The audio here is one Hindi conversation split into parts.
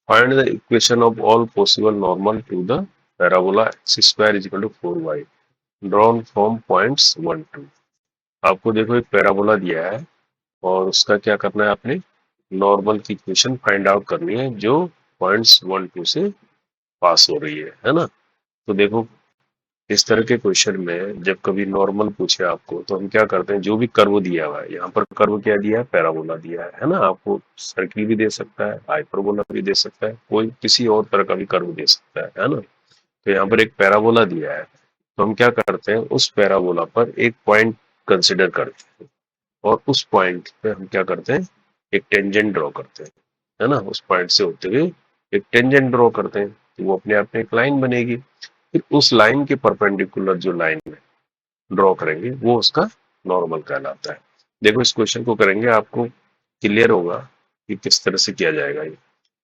Find the equation of all possible normal to the parabola X square is equal to 4y drawn from points 1 2। आपको देखो एक पैराबोला दिया है और उसका क्या करना है, आपने नॉर्मल की इक्वेशन फाइंड आउट करनी है जो पॉइंट्स 1 2 से पास हो रही है ना। तो देखो इस तरह के क्वेश्चन में जब कभी नॉर्मल पूछे आपको तो हम क्या करते हैं, जो भी कर्व दिया हुआ है, यहाँ पर कर्व क्या दिया है, पैराबोला दिया है ना। आपको सर्किल भी दे सकता है, हाइपरबोला भी दे सकता है, कोई किसी और तरह का भी कर्व दे सकता है ना। तो यहाँ पर एक पैराबोला दिया है तो हम क्या करते हैं, उस पैराबोला पर एक पॉइंट कंसिडर करते हैं और उस पॉइंट पे हम क्या करते हैं, एक टेंजेंट ड्रॉ करते हैं, है ना। उस पॉइंट से होते हुए एक टेंजेंट ड्रॉ करते हैं तो वो अपने आप में एक लाइन बनेगी। फिर उस लाइन के परपेंडिकुलर जो लाइन में ड्रॉ करेंगे वो उसका नॉर्मल कहलाता है। देखो इस क्वेश्चन को करेंगे आपको क्लियर होगा कि किस तरह से किया जाएगा ये।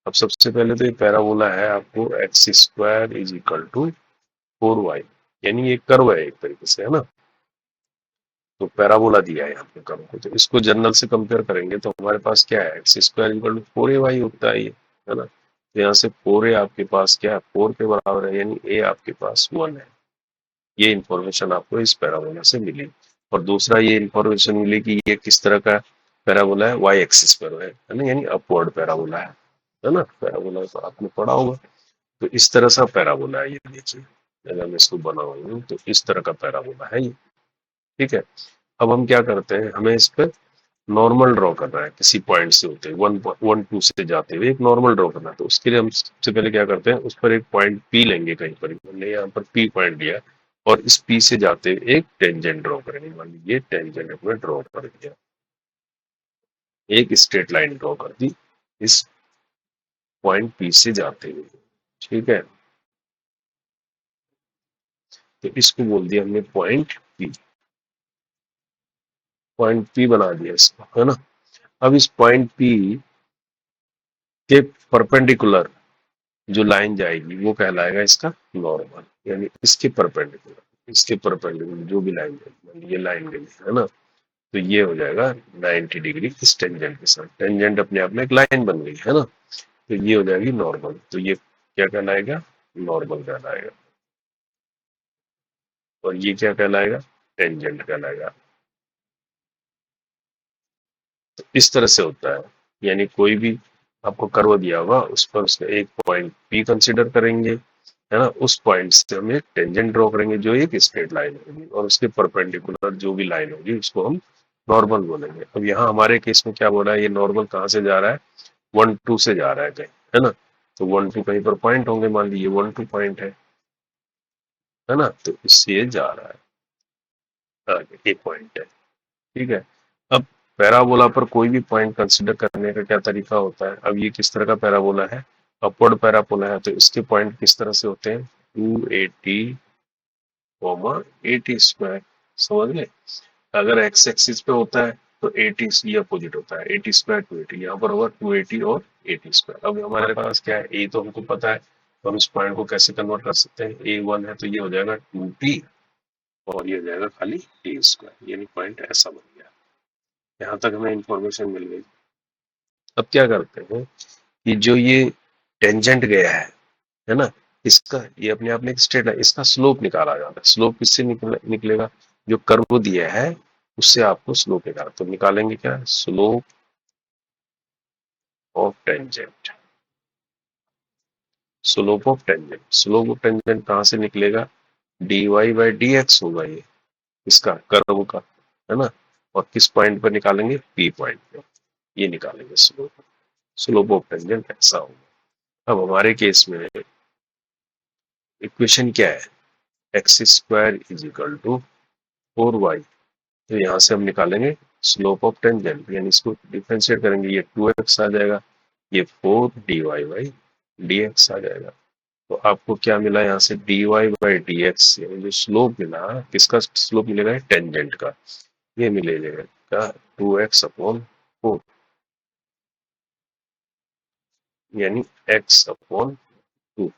अब सबसे पहले तो ये पैराबोला है, आपको X square is equal to 4y, यानी ये कर्व है एक तरीके से, है ना। तो पैराबोला दिया है यहाँ पे कर्व को, तो इसको जनरल से कंपेयर करेंगे तो हमारे पास क्या है, X square equal to 4ay होता है ये, है ना। तो यहाँ से 4a आपके पास क्या है, 4 के बराबर है, यानी a आपके पास 1 है। ये इंफॉर्मेशन आपको इस पैराबोला से मिली। और दूसरा ये इंफॉर्मेशन मिली कि ये किस तरह का पैराबोला है, वाई एक्सिस पर है ना, यानी अपवर्ड पैराबोला है ना। पैराबोला तो आपने पढ़ा होगा। तो इस तरह सा पैराबोला है ये, देखिए अगर मैं इसको बनाऊं तो इस तरह का पैराबोला है ये, ठीक है। अब हम क्या करते हैं, हमें इस पर नॉर्मल ड्रॉ करना है, किसी पॉइंट से होते हुए 1 1 2 से जाते हुए एक नॉर्मल ड्रॉ करना है। तो उसके लिए हम सबसे पहले क्या करते हैं, उस पर एक पॉइंट पी लेंगे, कहीं पर हमने यहाँ पर पी पॉइंट लिया और इस पी से जाते हुए एक टेंजेंट ड्रॉ करेंगे। मान लीजिए टेंजेंट हमने ड्रॉ कर दिया, एक स्ट्रेट लाइन ड्रॉ कर दी इस पॉइंट पी से जाते हुए, ठीक है। तो इसको बोल दिया हमने पॉइंट पी, पॉइंट पी बना दिया इसको, है ना। अब इस पॉइंट पी के परपेंडिकुलर जो लाइन जाएगी वो कहलाएगा इसका नॉर्मल, यानी इसके परपेंडिकुलर जो भी लाइन जाएगी, ये लाइन गई है ना। तो ये हो जाएगा 90 डिग्री इस टेंजेंट के साथ, टेंजेंट अपने आप में एक लाइन बन गई है ना। तो ये हो जाएगी नॉर्मल, तो ये क्या कहलाएगा, नॉर्मल कहलाएगा। और ये क्या कहलाएगा, टेंजेंट कहलाएगा। तो इस तरह से होता है, यानी कोई भी आपको कर्व दिया होगा उस पर उसका एक पॉइंट पी कंसिडर करेंगे, है ना। उस पॉइंट से हम एक टेंजेंट ड्रॉ करेंगे जो एक स्ट्रेट लाइन होगी और उसके परपेंडिकुलर जो भी लाइन होगी उसको हम नॉर्मल बोलेंगे। अब यहाँ हमारे केस में क्या बोला है, ये नॉर्मल कहाँ से जा रहा है, 1 2 से जा रहा है कहीं, है ना। तो 1 2 कहीं पर पॉइंट होंगे, मान लीजिए 1 2 पॉइंट है ना। तो इससे ये जा रहा है आगे, एक पॉइंट है, ठीक है। अब पैराबोला पर कोई भी पॉइंट कंसिडर करने का क्या तरीका होता है, अब ये किस तरह का पैराबोला है, अपवर्ड पैराबोला है, तो इसके पॉइंट किस तरह से होते हैं, 280 80 स्क्वायर, समझ गए। अगर एक्स एक्सिस पे होता है तो 80 ये अपोजिट होता है, 80 स्क्वायर 280, यहाँ पर होगा 280 और 80 स्क्वायर। अब हमारे पास क्या है, ए तो हमको पता है, तो हम इस पॉइंट को कैसे कन्वर्ट कर सकते हैं, ए 1 है तो ये हो जाएगा 2t और ये हो जाएगा खाली ए स्क्वायर, यानी पॉइंट ऐसा बन गया। यहाँ तक हमें इंफॉर्मेशन मिल गई। अब क्या करते हैं कि जो ये टेंजेंट गया है ना, इसका ये अपने आप में एक स्ट्रेट है, इसका स्लोप निकाला जाता है। स्लोप किससे निकलेगा, जो कर्व दिया है उससे आपको स्लोप निकाला, तो निकालेंगे क्या, slope of tangent. Slope of tangent, slope of tangent कहाँ से निकलेगा, dy बाई डी एक्स होगा ये, इसका कर्व का, है ना। और किस पॉइंट पर निकालेंगे, पी पॉइंट पे, ये निकालेंगे स्लोप। स्लोप ऑफ टेंजेंट ऐसा होगा। अब हमारे केस में इक्वेशन क्या है, X square is equal to 4y, तो यहाँ से हम निकालेंगे स्लोप ऑफ टेंजेंट, यानी इसको डिफरेंशिएट करेंगे, ये 2x आ जाएगा, ये 4 dy बाई dx आ जाएगा। तो आपको क्या मिला यहाँ से, dy बाई dx, यानी जो स्लोप मिला, किसका स्लोप मिलेगा, टेंजेंट का, ये मिलेगा 2x अपॉन 4, यानी x अपॉन 2,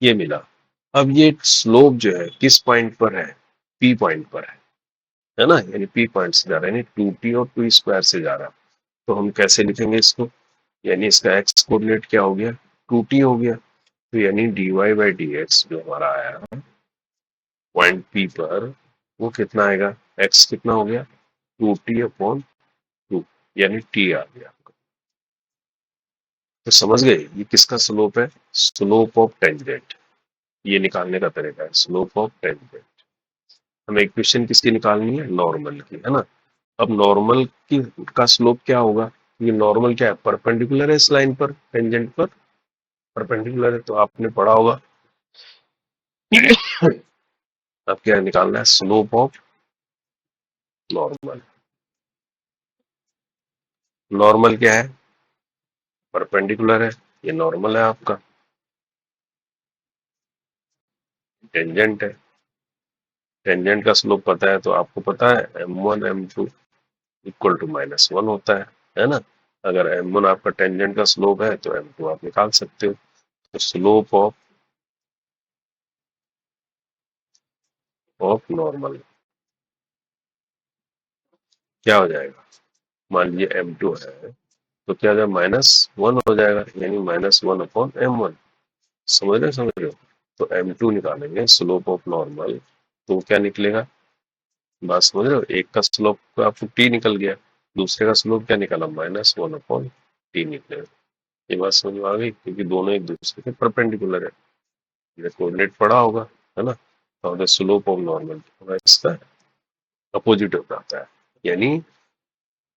ये मिला। अब ये स्लोप जो है किस पॉइंट पर है, p पॉइंट पर है ना, यानी p पॉइंट से जा रहा है, यानी 2t और 2 स्क्वायर से जा रहा है। तो हम कैसे लिखेंगे इसको, यानी इसका x कोऑर्डिनेट क्या हो गया, 2t हो गया। तो यानी dy/dx जो हमारा आया पॉइंट P पर, वो कितना आएगा, x कितना हो गया 2t/2, यानी t आ गया। तो समझ गए ये किसका स्लोप है, स्लोप ऑफ टेंजेंट। ये निकालने का तरीका है, स्लोप ऑफ टेंजेंट। हमें इक्वेशन किसकी निकालनी है, नॉर्मल की, है ना। अब नॉर्मल की का स्लोप क्या होगा, ये नॉर्मल क्या है, परपेंडिकुलर है इस लाइन पर, टेंजेंट पर परपेंडिकुलर है, तो आपने पढ़ा होगा। अब क्या निकालना है, स्लोप ऑफ नॉर्मल। नॉर्मल क्या है, परपेंडिकुलर है, ये नॉर्मल है आपका, टेंजेंट है। टेंजेंट का स्लोप पता है, तो आपको पता है m1 m2 इक्वल टू -1 होता है ना। अगर m1 आपका टेंजेंट का स्लोप है तो m2 आप निकाल सकते हो। तो स्लोप ऑफ नॉर्मल क्या हो जाएगा, मान लीजिए m2 है तो क्या हो जाएगा, -1 हो जाएगा, यानी -1/m1। समझ रहे हो। तो m2 निकालेंगे स्लोप ऑफ नॉर्मल, तो क्या निकलेगा, बात समझ रहे हो। एक का स्लोप तो आपको t निकल गया, दूसरे का स्लोप क्या निकला, -1/t निकलेगा। ये बात समझ में आ गई, क्योंकि दोनों एक दूसरे के परपेंडिकुलर है, ये कोऑर्डिनेट पढ़ा होगा, है ना। तो स्लोप ऑफ नॉर्मल इसका अपोजिट हो जाता है, यानी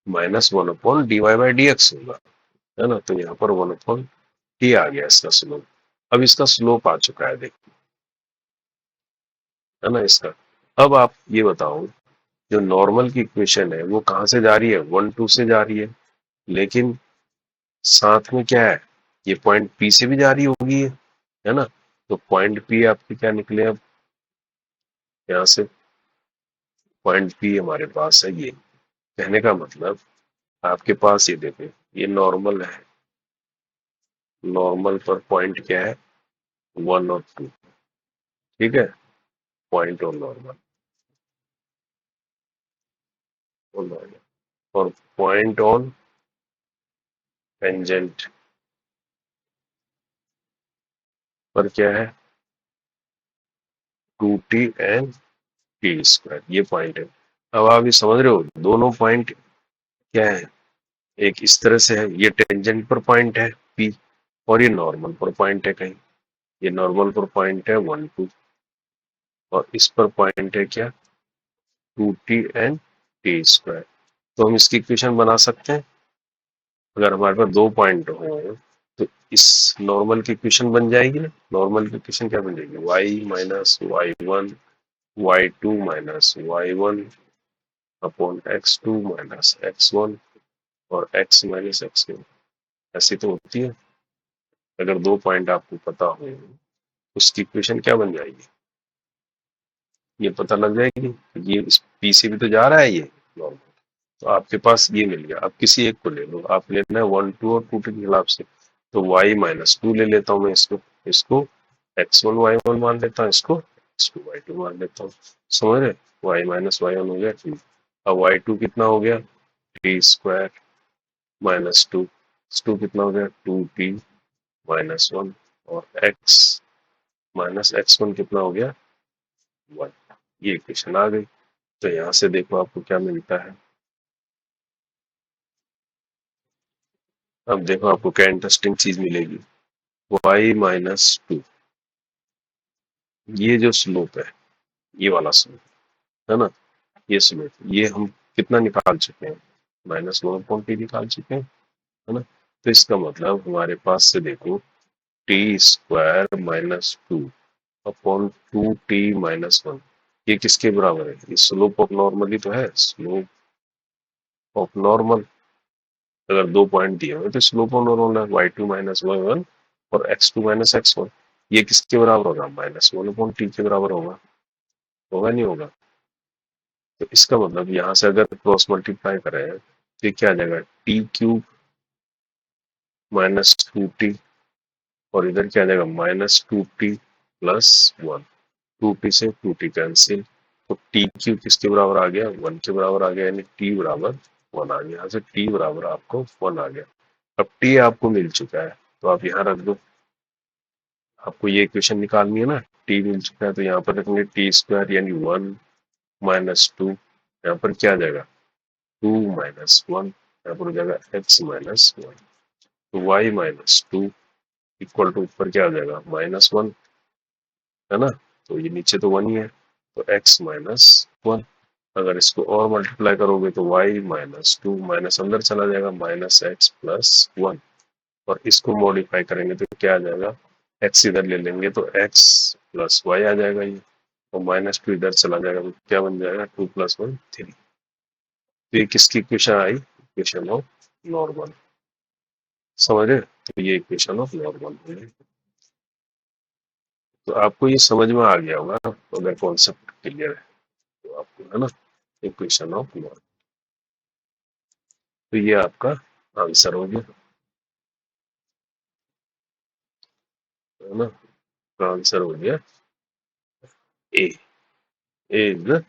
-1/dy/dx होगा, है ना। तो यहाँ पर 1/t आ गया इसका स्लोप। अब इसका स्लोप आ चुका है, देखिए, है ना इसका। अब आप ये बताओ, जो नॉर्मल की इक्वेशन है वो कहाँ से जा रही है, 1 2 से जा रही है, लेकिन साथ में क्या है, ये पॉइंट P से भी जा रही होगी, है ना। तो पॉइंट P आपके क्या निकले, अब यहाँ से पॉइंट P हमारे पास है ये। कहने का मतलब आपके पास ये देखें, ये नॉर्मल है, नॉर्मल पर पॉइंट क्या है, 1 और 2, ठीक है। पॉइंट और नॉर्मल और पॉइंट ऑन टेंजेंट पर क्या है, 2t/t², ये पॉइंट है। अब आप ये समझ रहे हो, दोनों पॉइंट क्या है, एक इस तरह से है, ये टेंजेंट पर पॉइंट है P, और ये नॉर्मल पर पॉइंट है कहीं, ये नॉर्मल पर पॉइंट है 1 2, और इस पर पॉइंट है क्या, 2t/t²। तो हम इसकी इक्वेशन बना सकते हैं, अगर हमारे पास दो पॉइंट हो तो इस नॉर्मल की इक्वेशन बन जाएगी ना। नॉर्मल की इक्वेशन क्या बन जाएगी, y-y1 y2 - y1/x2 - x1 और x-x2, ऐसी तो होती है। अगर दो पॉइंट आपको पता हो, उसकी इक्वेशन क्या बन जाएगी, ये पता लग जाएगी, ये इस P से भी तो जा रहा है ये नॉर्मल। तो आपके पास ये मिल गया। अब किसी एक को ले लो, आप लेना है 1 2 और 2 के खिलाफ से, तो y-2 ले लेता हूँ मैं, इसको इसको x1 y1 मान लेता हूँ, इसको x2 y2 मान लेता हूँ। समझ रहे, y-y1 हो गया 2। अब y2 कितना हो गया, t² -2 कितना हो गया, 2t-1, और x-x1 कितना हो गया, 1। ये इक्वेशन आ गई। तो यहाँ से देखो आपको क्या मिलता है। अब देखो आपको क्या इंटरेस्टिंग चीज मिलेगी, y-2, ये जो स्लोप है, ये वाला स्लोप है ना, ये स्लोप, ये हम कितना निकाल चुके हैं, -1/t निकाल चुके हैं, है ना। तो इसका मतलब हमारे पास से देखो, t²-2/2t-1, ये किसके बराबर है, ये स्लोप ऑफ नॉर्मल ही तो है, स्लोप ऑफ नॉर्मल। अगर दो पॉइंट दिए हुए तो स्लोप ऑफ नॉर्मल है y2 - y1 और x2 - x1, ये किसके बराबर होगा, -1/t के बराबर होगा, होगा नहीं होगा। तो इसका मतलब यहाँ से अगर क्रॉस मल्टीप्लाई करें तो क्या आ जाएगा, t³ और इधर क्या आ जाएगा, -2t+1, 2t से 2t कैंसिल, तो t³ किसके बराबर आ गया, 1 के बराबर आ गया, यानी t बराबर 1 आ गया। यहाँ से t बराबर आपको 1 आ गया। अब t आपको मिल चुका है, तो आप यहाँ रख दो, आपको ये इक्वेशन निकालनी है ना, टी मिल चुका है तो यहाँ पर रखेंगे टी स्क्वायर यानी 1 माइनस 2, यहाँ पर क्या आ जाएगा 2 माइनस 1, यहाँ पर हो जाएगा x माइनस 1, तो y माइनस 2 इक्वल टू ऊपर क्या आ जाएगा -1, है ना, तो ये नीचे तो 1 ही है, तो x माइनस 1। अगर इसको और मल्टीप्लाई करोगे तो y माइनस 2 माइनस अंदर चला जाएगा माइनस एक्स प्लस 1, और इसको मॉडिफाई करेंगे तो क्या आ जाएगा, x इधर ले लेंगे तो x प्लस वाई आ जाएगा ये, और -2 इधर चला जाएगा तो क्या बन जाएगा 2 + 1 3। तो ये किसकी equation I, equation of normal, समझ रहे, तो ये इक्वेशन ऑफ नॉर्मल है। तो आपको ये समझ में आ गया होगा अगर कॉन्सेप्ट क्लियर है तो आपको, है ना, इक्वेशन ऑफ नॉर्मल। तो ये आपका आंसर हो गया, है ना, तो आंसर हो गया ए, ए इज द